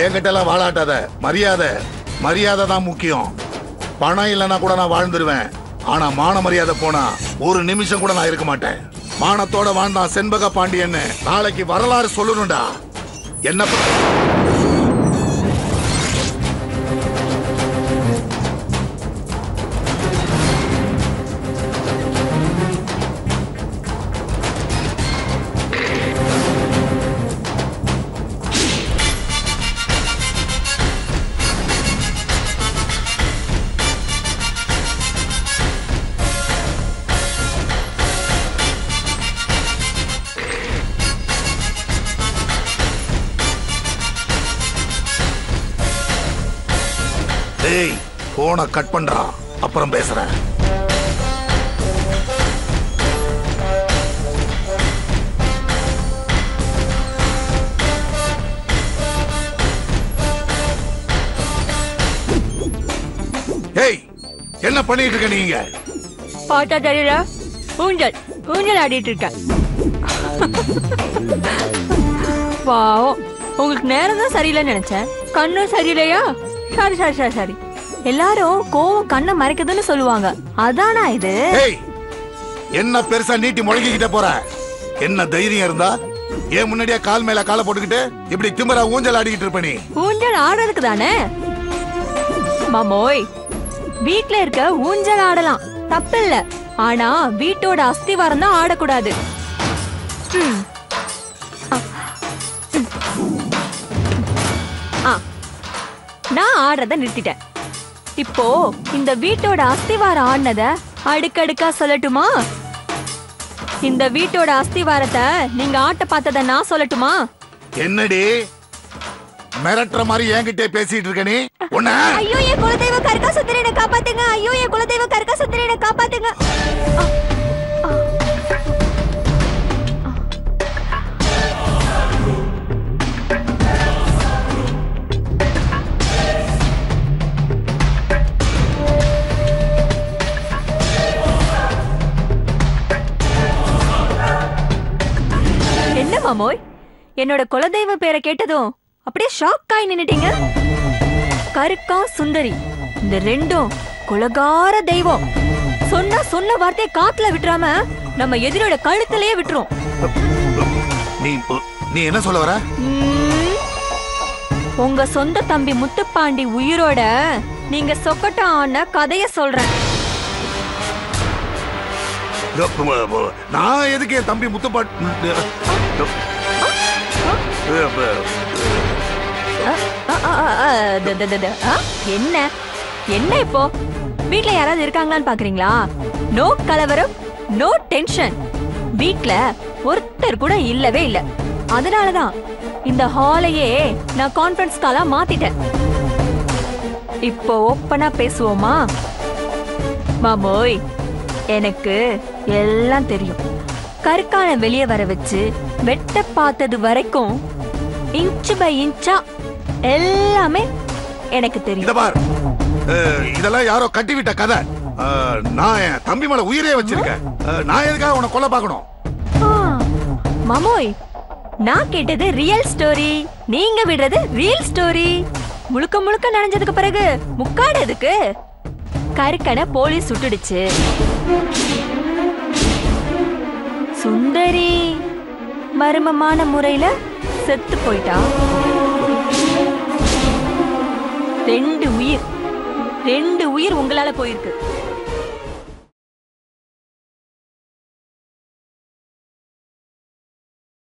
என்கிட்ட எல்லாம் வாழாட்டாத. மரியாதை மரியாதை தான் முக்கியம். பணம் இல்லைன்னா கூட நான் வாழ்ந்துருவேன். ஆனா மான மரியாதை போனா ஒரு நிமிஷம் கூட நான் இருக்க மாட்டேன். மானத்தோட வாழ்ந்தான் செண்பக பாண்டியன்னு நாளைக்கு வரலாறு சொல்லணும்டா. என்ன போனை கட் பண்றா, அப்புறம் பேசுறேன். ஏய், என்ன பண்ணிட்டு இருக்க நீங்க? பாட்டா தெரியல, ஊஞ்சல் ஊஞ்சல் ஆடிட்டு இருக்க. வாவ், உங்களுக்கு நேரம் தான் சரியில்லைன்னு நினைச்சேன். கண்ணும் சரியில்லையா? சரி சரி சரி சரி. எல்லாரும் கோவம் கண்ணை மறைக்குதுன்னு சொல்லுவாங்க, அதானா இது? என்ன பெருசா நீட்டி முழங்கிக்கிட்ட போற? என்ன தைரியம் இருந்தா ஏன் முன்னாடியே கால் மேல காலை போட்டுக்கிட்டு இப்படி திமிரா ஊஞ்சல் ஆடிக்கிட்டு இருப்ப நீ? ஊஞ்சல் ஆடுறதுக்கு தானே மாமோய். வீட்ல இருக்க ஊஞ்சல் ஆடலாம், தப்பில்ல. ஆனா வீட்டோட அஸ்திவாரம் தான் ஆடக்கூடாது. நான் ஆடுறத நிறுத்திட்டேன். இப்போ இந்த வீட்டோட அஸ்திவாரம் ஆடினத அடுக்கடுக்கா சொல்லட்டுமா? இந்த வீட்டோட அஸ்திவாரத்தை நீங்க ஆட்ட பார்த்தத நான் சொல்லட்டுமா? என்னடி மிரட்டுற மாதிரி என்கிட்ட பேசிட்டு இருக்க நீ? ஐயோ, என் குலதெய்வ கருக்காசுந்தரனை காப்பாத்துங்க! ஐயோ, என் குலதெய்வ கருக்காசுந்தரனை காப்பாத்துங்க! என்ன மாமோய், என்னோட குலதெய்வ பேரை கேட்டதும் அப்படியே ஷாக் ஆகி நின்னுட்டீங்க. கருக்கா சுந்தரி, இந்த ரெண்டும் குலகார தெய்வம். சொன்ன வார்த்தையை காத்துல விட்டுறாம நம்ம எதிரோட கழுத்திலேயே விட்டுரும். நீ என்ன சொல்ல வர? உங்க சொந்த தம்பி முத்துப்பாண்டி உயிரோட நீங்க சொக்கட்ட ஆன கதைய சொல்றேன். நான் எதுக்கு என் தம்பி முத்துப்பாண்டி? என்ன என்ன இப்போ வீட்ல யாராவது இருக்காங்களான்னு பாக்குறீங்களா? நோ கலவரம், நோ டென்ஷன். வீட்ல ஒருத்தர் கூட இல்லவே இல்ல. அதனாலதான் இந்த ஹாலையே நான் கான்ஃபரன்ஸ் காலா மாத்திட்டேன். இப்போ ஓப்பனா பேசுவோமா? மாமோய், எனக்கு எல்லாம் தெரியும். கருக்கான வெளியே வர வச்சு வெட்ட பார்த்தது வரைக்கும் இன்ச் பை இன்ச்சா எல்லாமே எனக்கு தெரியும். இதெல்லாம் யாரோ கட்டிவிட்ட கதை. நான் என் தம்பி மேல உயிரே வச்சிருக்கேன். நான் எதுக்காக உன்னை கொல்ல பார்க்கணும்? மாமோய், நான் கேட்டது ரியல் ஸ்டோரி, நீங்க விடுறது ரியல் ஸ்டோரி. முழுக்க முழுக்க நனைஞ்சதுக்கு பிறகு முக்காடு எதுக்கு? கருக்கனை போலீஸ் சுட்டுடுச்சு. சுந்தரி மர்மமான முறையில செத்து போயிட்டா. ரெண்டு உயிர் உங்களால போயிருக்கு.